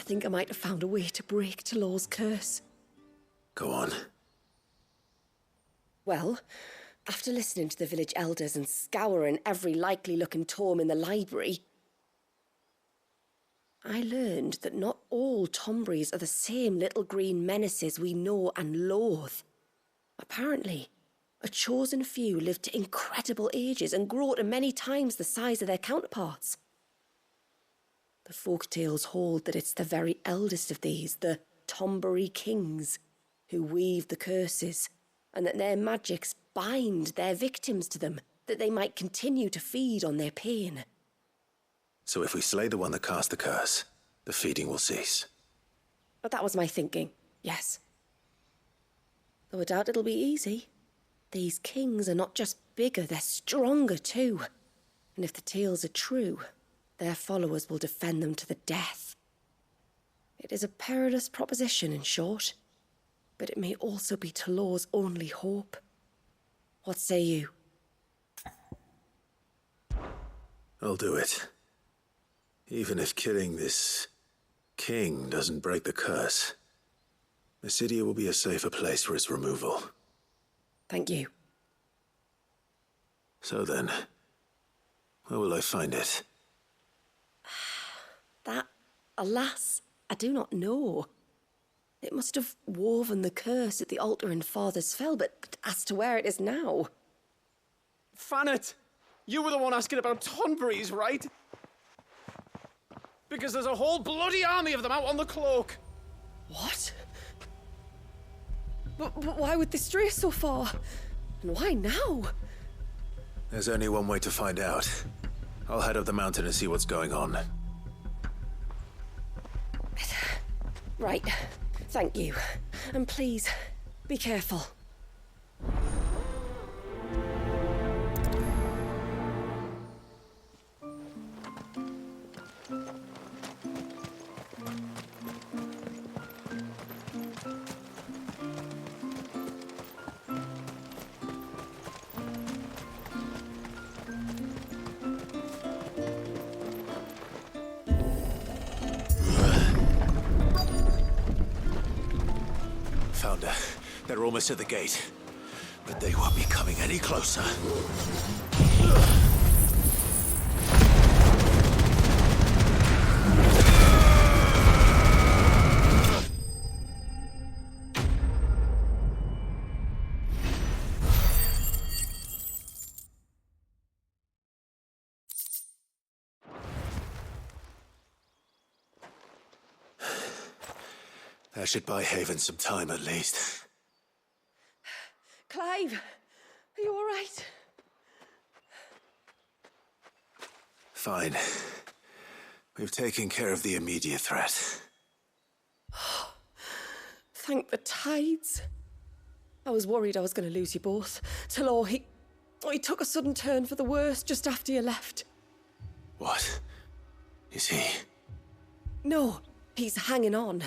think I might have found a way to break Talor's curse. Go on. Well, after listening to the village elders and scouring every likely-looking tome in the library, I learned that not all Tonberries are the same little green menaces we know and loathe. Apparently, a chosen few live to incredible ages and grow to many times the size of their counterparts. The folktales hold that it's the very eldest of these, the Tonberry kings, who weave the curses, and that their magics bind their victims to them, that they might continue to feed on their pain. So if we slay the one that cast the curse, the feeding will cease. But that was my thinking, yes. Though I doubt it'll be easy. These kings are not just bigger, they're stronger too. And if the tales are true, their followers will defend them to the death. It is a perilous proposition, in short, but it may also be Talor's only hope. What say you? I'll do it. Even if killing this king doesn't break the curse, Mysidia will be a safer place for its removal. Thank you. So then, where will I find it? That, alas, I do not know. It must have woven the curse at the altar in Father's Fell, but as to where it is now... Fanet! You were the one asking about Tonberries, right? Because there's a whole bloody army of them out on the cloak! What? But why would they stray so far? And why now? There's only one way to find out. I'll head up the mountain and see what's going on. Right. Thank you. And please, be careful. Found her. They're almost at the gate. But they won't be coming any closer. That should buy Haven some time, at least. Clive, are you all right? Fine. We've taken care of the immediate threat. Thank the tides. I was worried I was going to lose you both. Talor, he took a sudden turn for the worse just after you left. What? Is he? No, he's hanging on.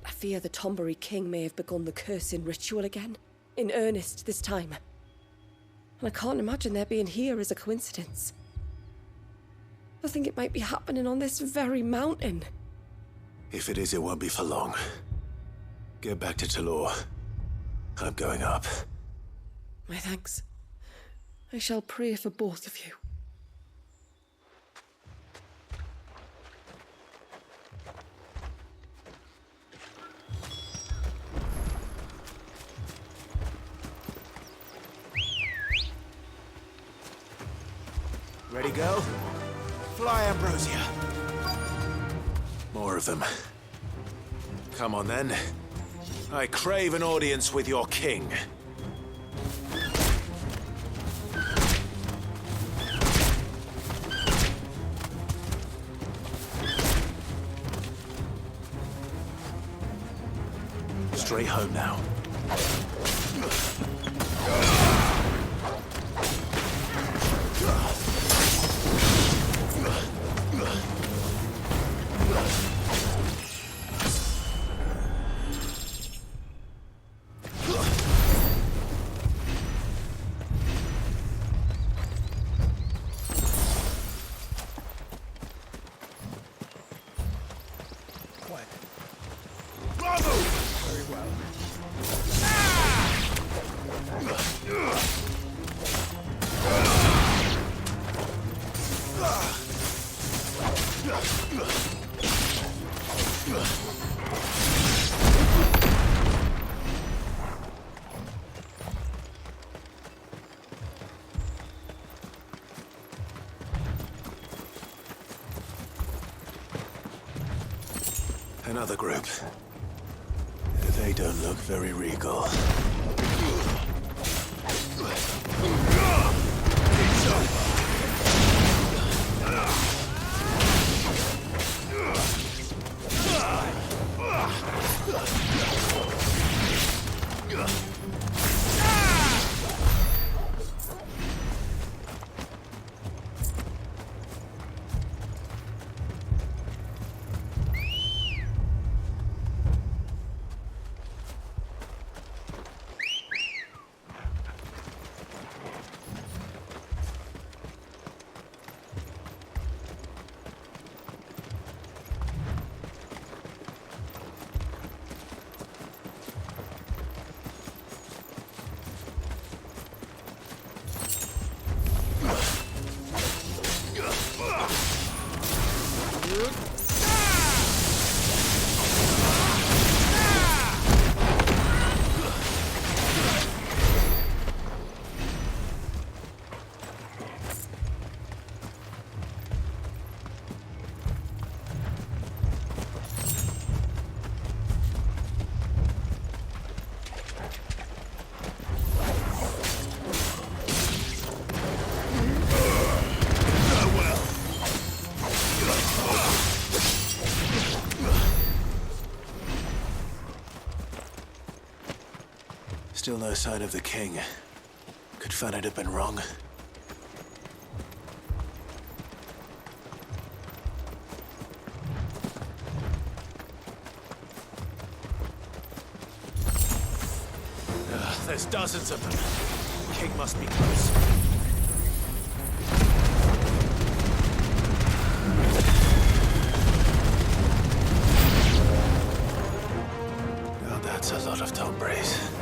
I fear the Tonberry king may have begun the cursing ritual again. In earnest this time. And I can't imagine their being here as a coincidence. I think it might be happening on this very mountain. If it is, it won't be for long. Get back to Talor. I'm going up. My thanks. I shall pray for both of you. Ready, go? Fly, Ambrosia. More of them. Come on, then. I crave an audience with your king. Straight home now. forward. Bravo! Very well. Another group. They don't look very regal. Still no sign of the king. Could Fanit have been wrong? There's dozens of them. The king must be close. Now that's a lot of Tonberries.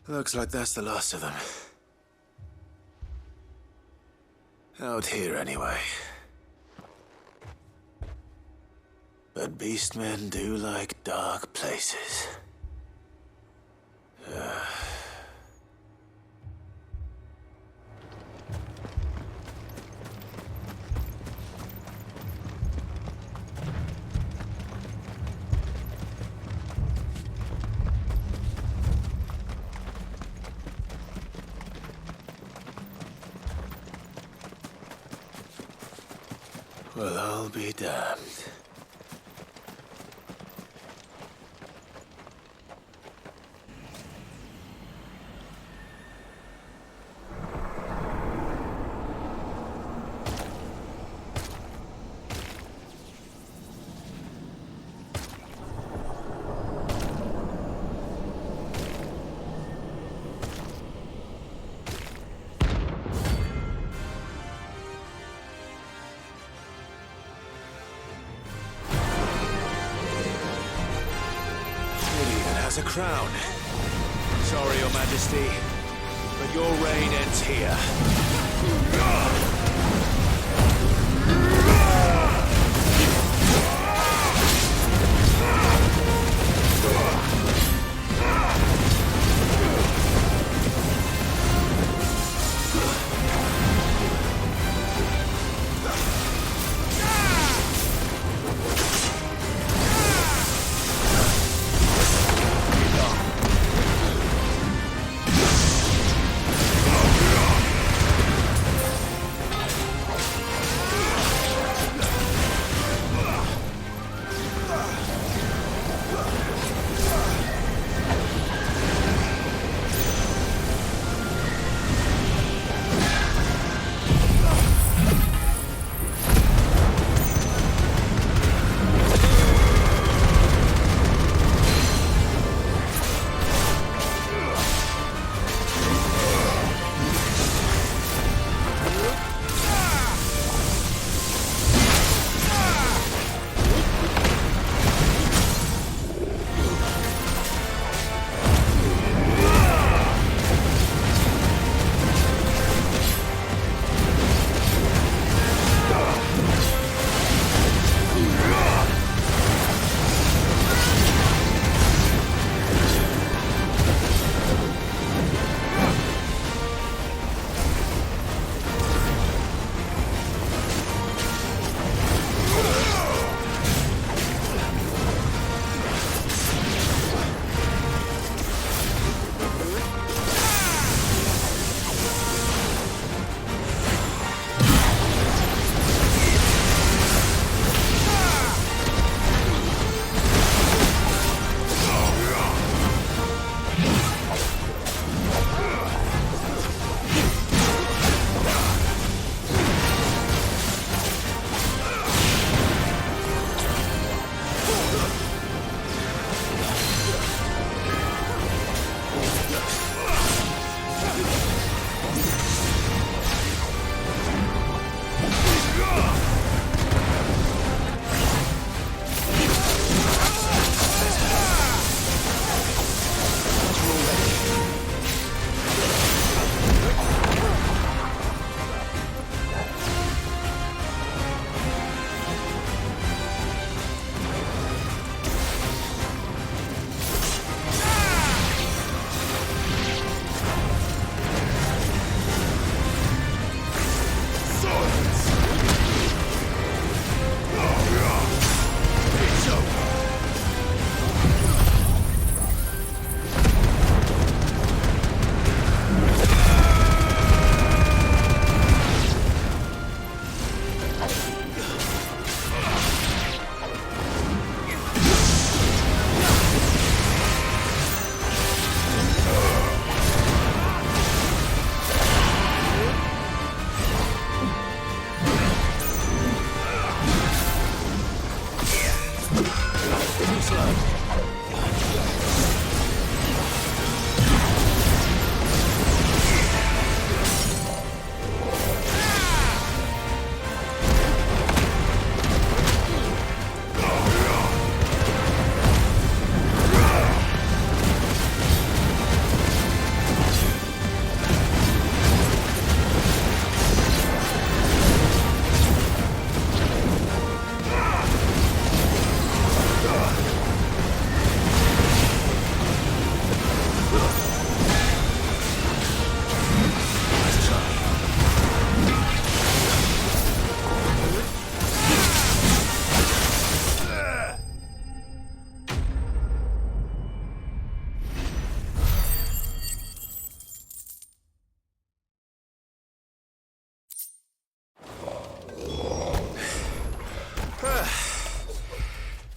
Looks like that's the last of them. Out here, anyway. But beastmen do like dark places. Well, I'll be damned. As a crown. Sorry, Your Majesty, but your reign ends here.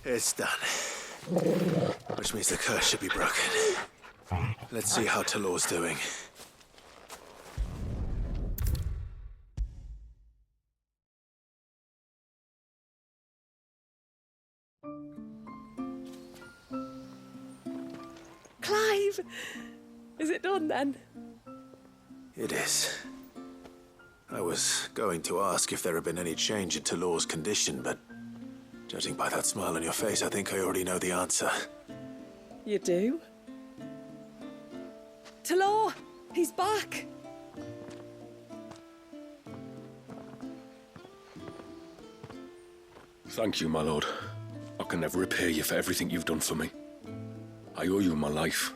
It's done. Which means the curse should be broken. Let's see how Talor's doing. Clive! Is it done then? It is. I was going to ask if there had been any change in Talor's condition, but judging by that smile on your face, I think I already know the answer. You do? Talor! He's back! Thank you, my lord. I can never repay you for everything you've done for me. I owe you my life.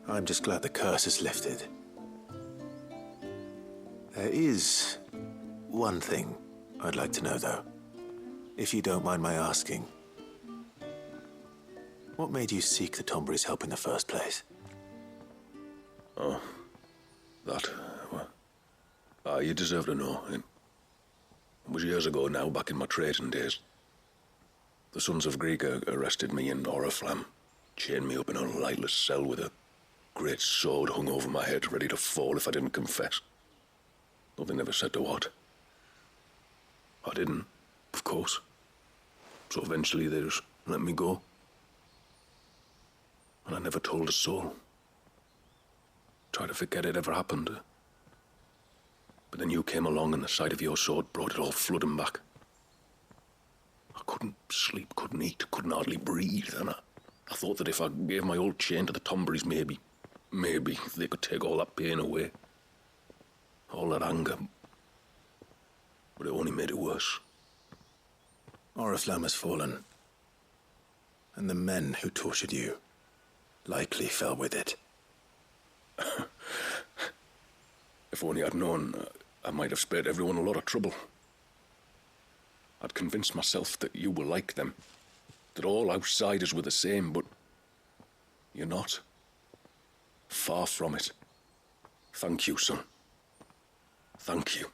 I'm just glad the curse is lifted. There is one thing I'd like to know, though. If you don't mind my asking. What made you seek the Tonberry's help in the first place? Oh, that, well, you deserve to know. It was years ago now, back in my trading days. The Sons of Greek arrested me in Oriflamme, chained me up in a lightless cell with a great sword hung over my head, ready to fall if I didn't confess. Though they never said to what. I didn't, of course. So eventually they just let me go. And I never told a soul. Tried to forget it ever happened. But then you came along and the sight of your sword brought it all flooding back. I couldn't sleep, couldn't eat, couldn't hardly breathe, and I thought that if I gave my old chain to the Tonberrys, maybe they could take all that pain away. All that anger. But it only made it worse. Oriflamme has fallen. And the men who tortured you likely fell with it. If only I'd known, I might have spared everyone a lot of trouble. I'd convinced myself that you were like them, that all outsiders were the same, but you're not. Far from it. Thank you, son. Thank you.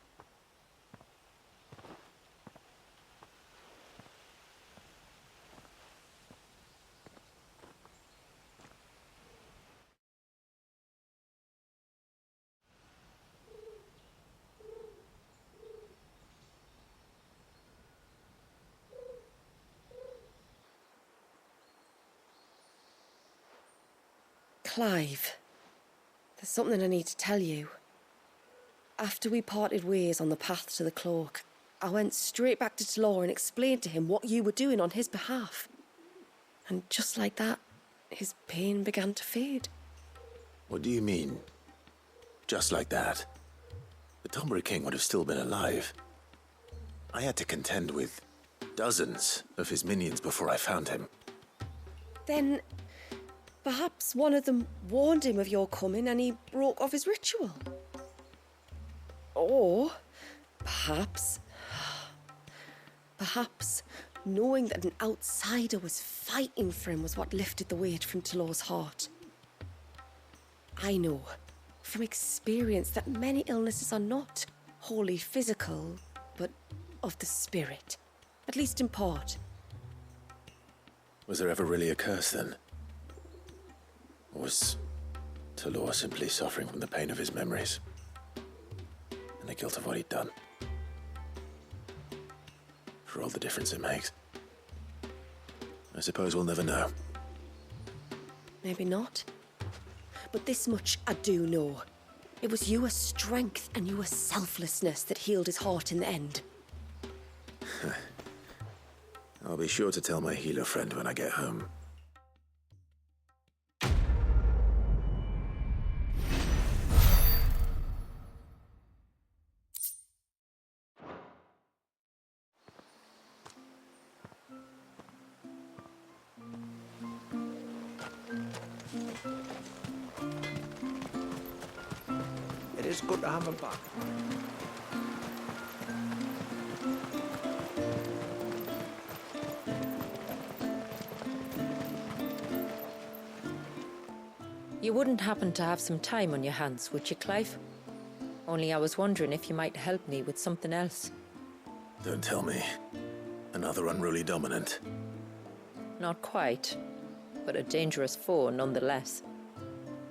Clive, there's something I need to tell you. After we parted ways on the path to the cloak, I went straight back to Talor and explained to him what you were doing on his behalf. And just like that, his pain began to fade. What do you mean? Just like that? The Tonberry King would have still been alive. I had to contend with dozens of his minions before I found him. Then perhaps one of them warned him of your coming and he broke off his ritual. Or perhaps knowing that an outsider was fighting for him was what lifted the weight from Talor's heart. I know from experience that many illnesses are not wholly physical, but of the spirit, at least in part. Was there ever really a curse then? Or was Talor simply suffering from the pain of his memories? And the guilt of what he'd done? For all the difference it makes. I suppose we'll never know. Maybe not. But this much I do know. It was your strength and your selflessness that healed his heart in the end. I'll be sure to tell my healer friend when I get home. It is good to have him back. You wouldn't happen to have some time on your hands, would you, Clive? Only I was wondering if you might help me with something else. Don't tell me. Another unruly dominant. Not quite, but a dangerous foe nonetheless.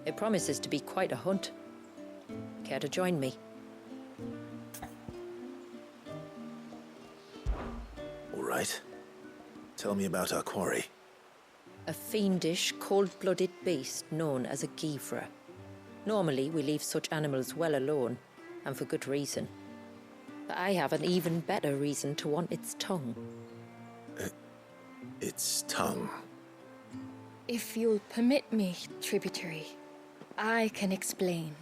It promises to be quite a hunt. Care to join me? All right. Tell me about our quarry. A fiendish, cold-blooded beast known as a Givra. Normally, we leave such animals well alone, and for good reason. But I have an even better reason to want its tongue. Its tongue. If you'll permit me, tributary, I can explain.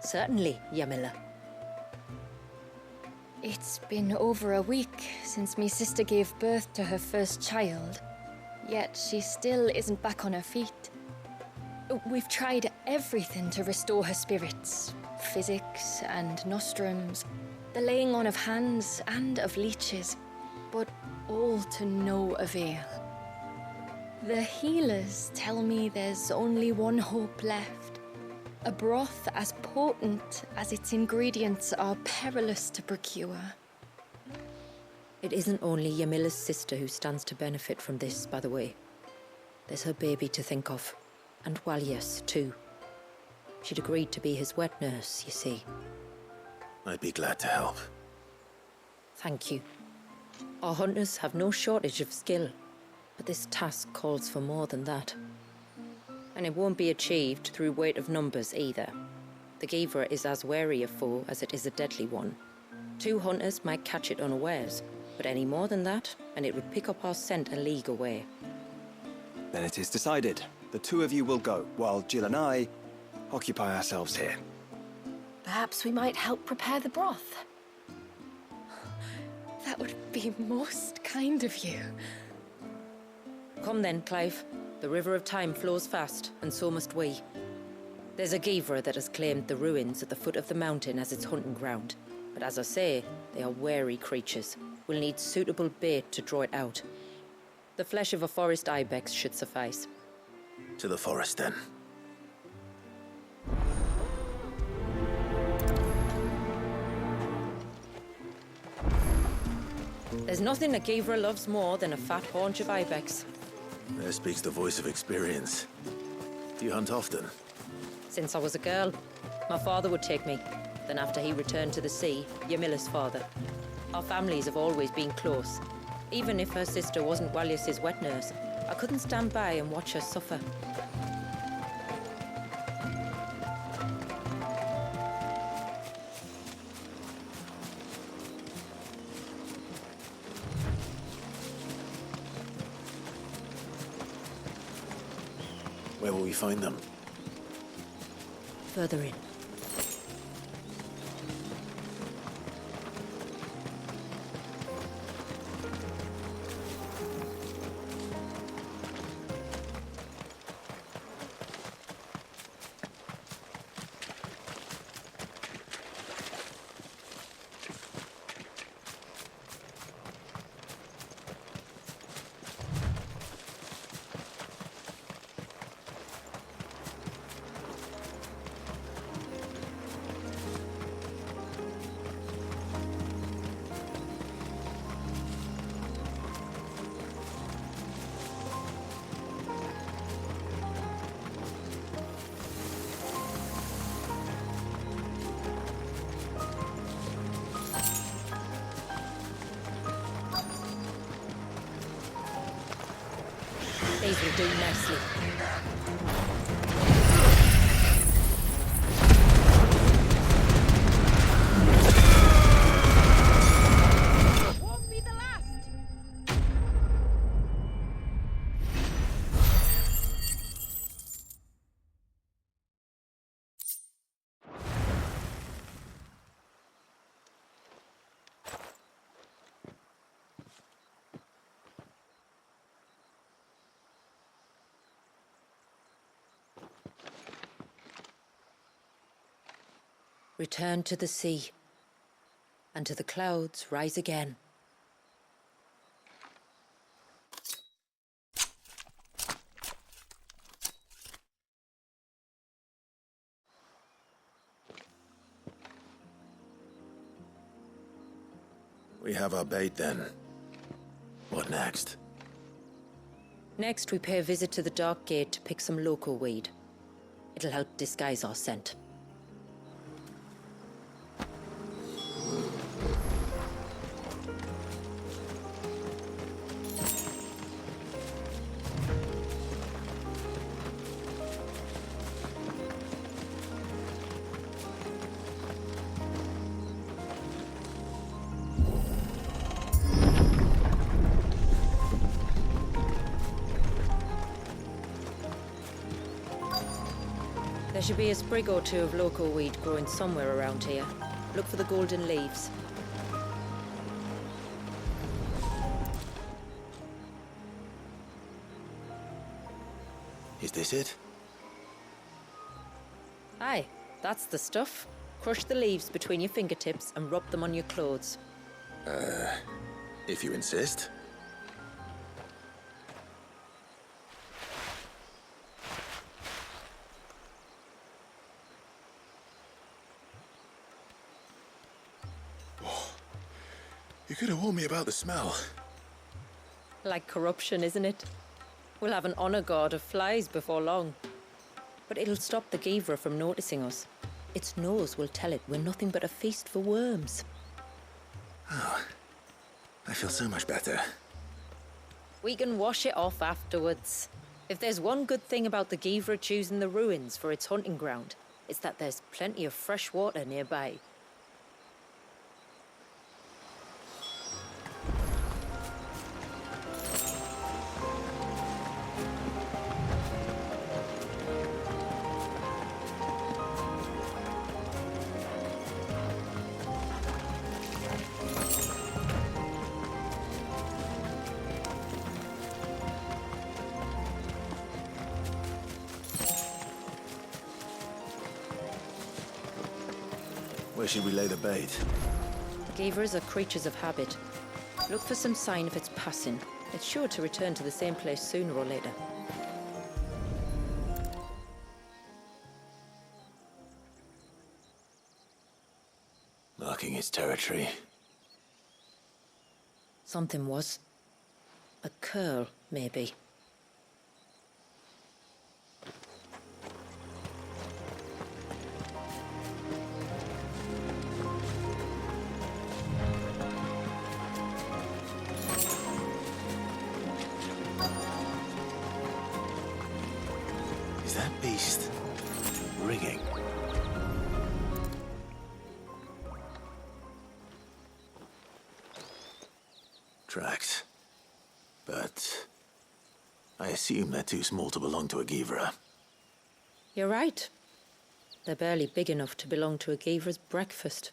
Certainly, Yamila. It's been over a week since me sister gave birth to her first child, yet she still isn't back on her feet. We've tried everything to restore her spirits, physics and nostrums, the laying on of hands and of leeches, but all to no avail. The healers tell me there's only one hope left. A broth as potent as its ingredients are perilous to procure. It isn't only Yamila's sister who stands to benefit from this, by the way. There's her baby to think of, and Walyas, too. She'd agreed to be his wet nurse, you see. I'd be glad to help. Thank you. Our hunters have no shortage of skill, but this task calls for more than that. And it won't be achieved through weight of numbers either. The Givra is as wary a foe as it is a deadly one. 2 hunters might catch it unawares, but any more than that, and it would pick up our scent a league away. Then it is decided. The 2 of you will go, while Jill and I occupy ourselves here. Perhaps we might help prepare the broth. That would be most kind of you. Come then, Clive. The river of time flows fast, and so must we. There's a Givra that has claimed the ruins at the foot of the mountain as its hunting ground. But as I say, they are wary creatures. We'll need suitable bait to draw it out. The flesh of a forest ibex should suffice. To the forest, then. There's nothing a Givra loves more than a fat haunch of ibex. There speaks the voice of experience. Do you hunt often? Since I was a girl, my father would take me. Then after he returned to the sea, Yamila's father. Our families have always been close. Even if her sister wasn't Walyas's wet nurse, I couldn't stand by and watch her suffer. Where will we find them? Further in. These will do nicely. Won't be the last! Return to the sea, and to the clouds rise again. We have our bait then. What next? Next, we pay a visit to the Dark Gate to pick some local weed. It'll help disguise our scent. There should be a sprig or two of local weed growing somewhere around here. Look for the golden leaves. Is this it? Aye, that's the stuff. Crush the leaves between your fingertips and rub them on your clothes. If you insist. You could have warned me about the smell. Like corruption, isn't it? We'll have an honor guard of flies before long. But it'll stop the Givra from noticing us. Its nose will tell it we're nothing but a feast for worms. Oh, I feel so much better. We can wash it off afterwards. If there's one good thing about the Givra choosing the ruins for its hunting ground, it's that there's plenty of fresh water nearby. Where should we lay the bait? Givras are creatures of habit. Look for some sign of its passing. It's sure to return to the same place sooner or later. Marking its territory. Something was. A curl, maybe. Is that beast ringing? Tracks. But I assume they're too small to belong to a Givra. You're right. They're barely big enough to belong to a Givra's breakfast.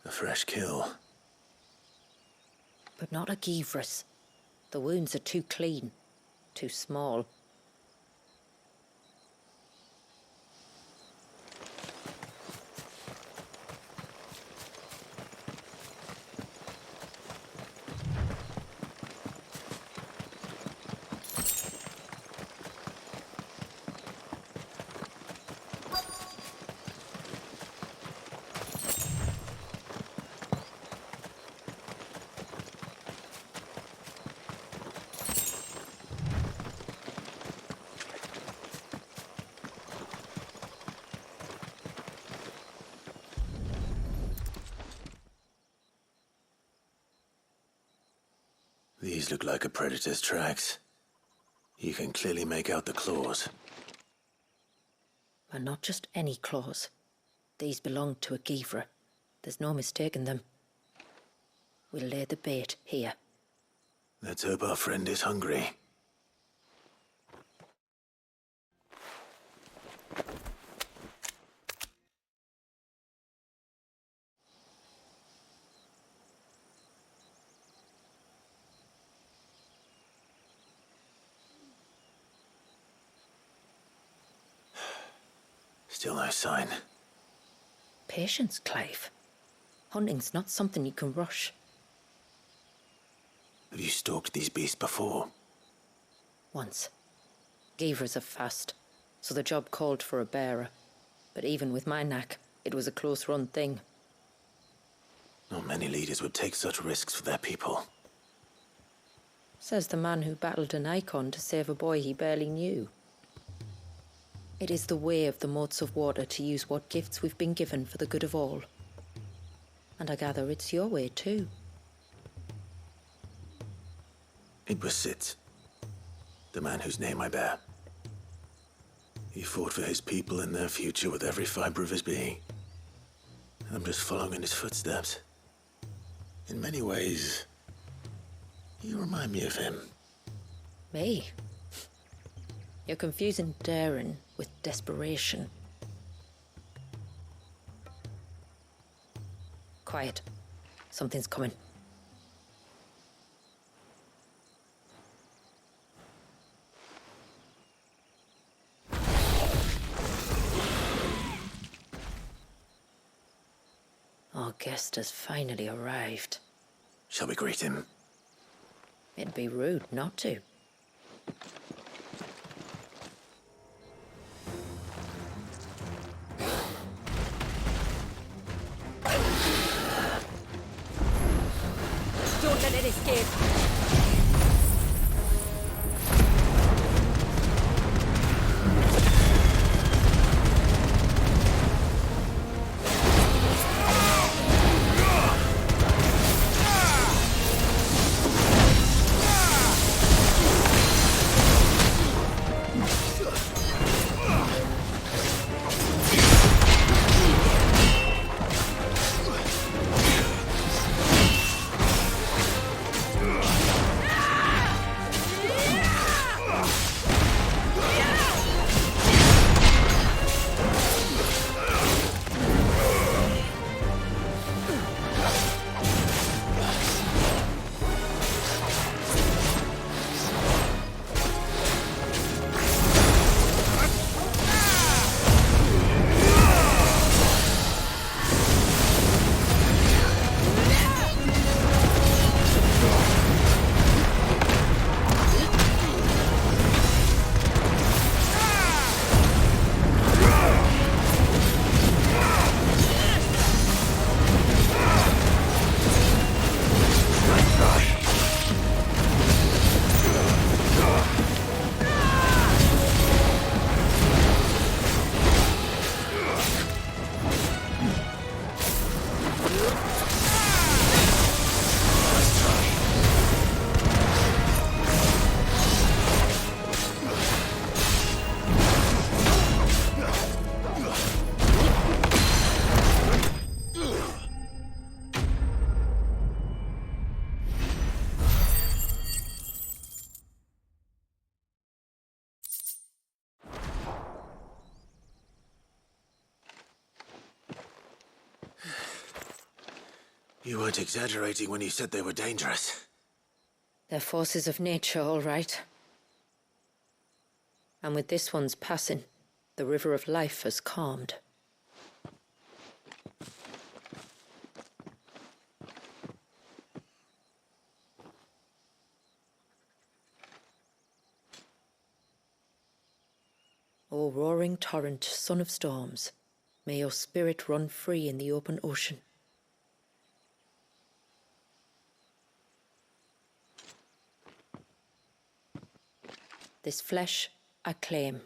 A fresh kill. But not a Givra's. The wounds are too clean, too small. These look like a predator's tracks. You can clearly make out the claws. And not just any claws. These belonged to a Givra. There's no mistaking them. We'll lay the bait here. Let's hope our friend is hungry. Still no sign. Patience, Clive. Hunting's not something you can rush. Have you stalked these beasts before? Once. Givras are fast, so the job called for a bearer. But even with my knack, it was a close-run thing. Not many leaders would take such risks for their people. Says the man who battled an icon to save a boy he barely knew. It is the way of the moats of water to use what gifts we've been given for the good of all. And I gather it's your way too. It was Sid, the man whose name I bear. He fought for his people and their future with every fiber of his being. I'm just following in his footsteps. In many ways, you remind me of him. Me? You're confusing daring with desperation. Quiet. Something's coming. Our guest has finally arrived. Shall we greet him? It'd be rude not to. Don't let it escape. You weren't exaggerating when you said they were dangerous. They're forces of nature, all right. And with this one's passing, the river of life has calmed. O roaring torrent, son of storms, may your spirit run free in the open ocean. This flesh I claim,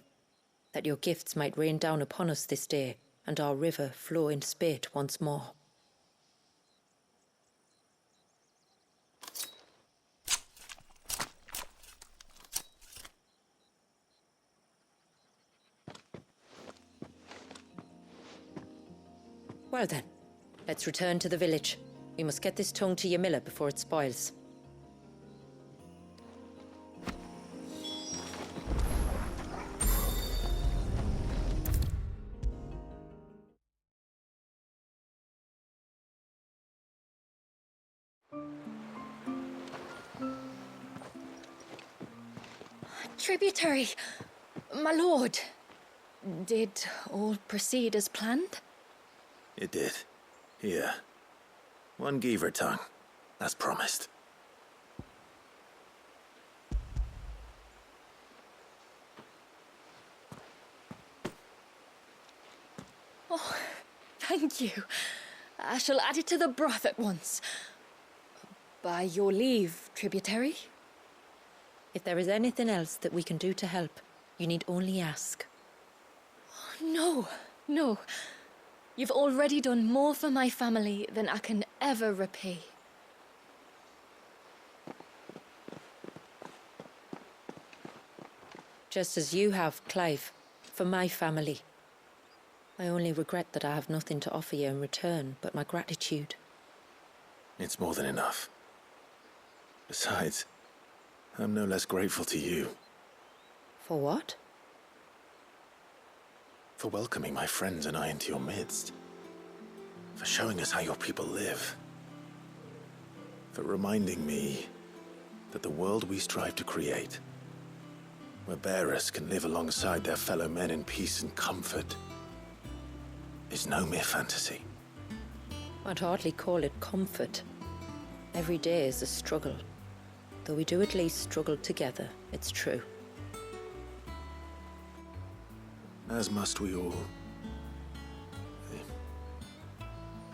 that your gifts might rain down upon us this day, and our river flow in spate once more. Well then, let's return to the village. We must get this tongue to your miller before it spoils. Tributary, my lord. Did all proceed as planned? It did. Here. One Geaver tongue, as promised. Oh, thank you. I shall add it to the broth at once. By your leave, tributary. If there is anything else that we can do to help, you need only ask. No, no. You've already done more for my family than I can ever repay. Just as you have, Clive, for my family. I only regret that I have nothing to offer you in return but my gratitude. It's more than enough. Besides, I'm no less grateful to you. For what? For welcoming my friends and I into your midst. For showing us how your people live. For reminding me that the world we strive to create, where bearers can live alongside their fellow men in peace and comfort, is no mere fantasy. I'd hardly call it comfort. Every day is a struggle. Though we do at least struggle together, it's true. As must we all.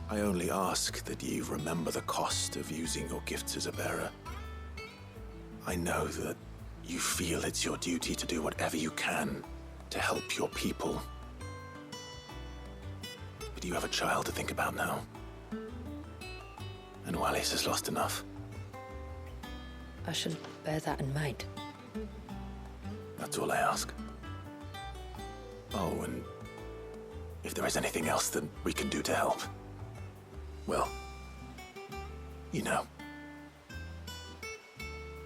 I only ask that you remember the cost of using your gifts as a bearer. I know that you feel it's your duty to do whatever you can to help your people. But you have a child to think about now. And Wallis has lost enough. I shall bear that in mind. That's all I ask. Oh, and if there is anything else that we can do to help, well, you know.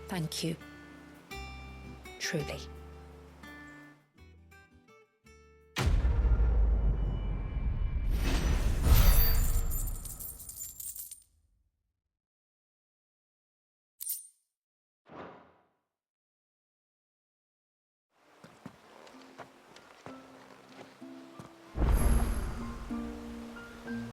Thank you. Truly.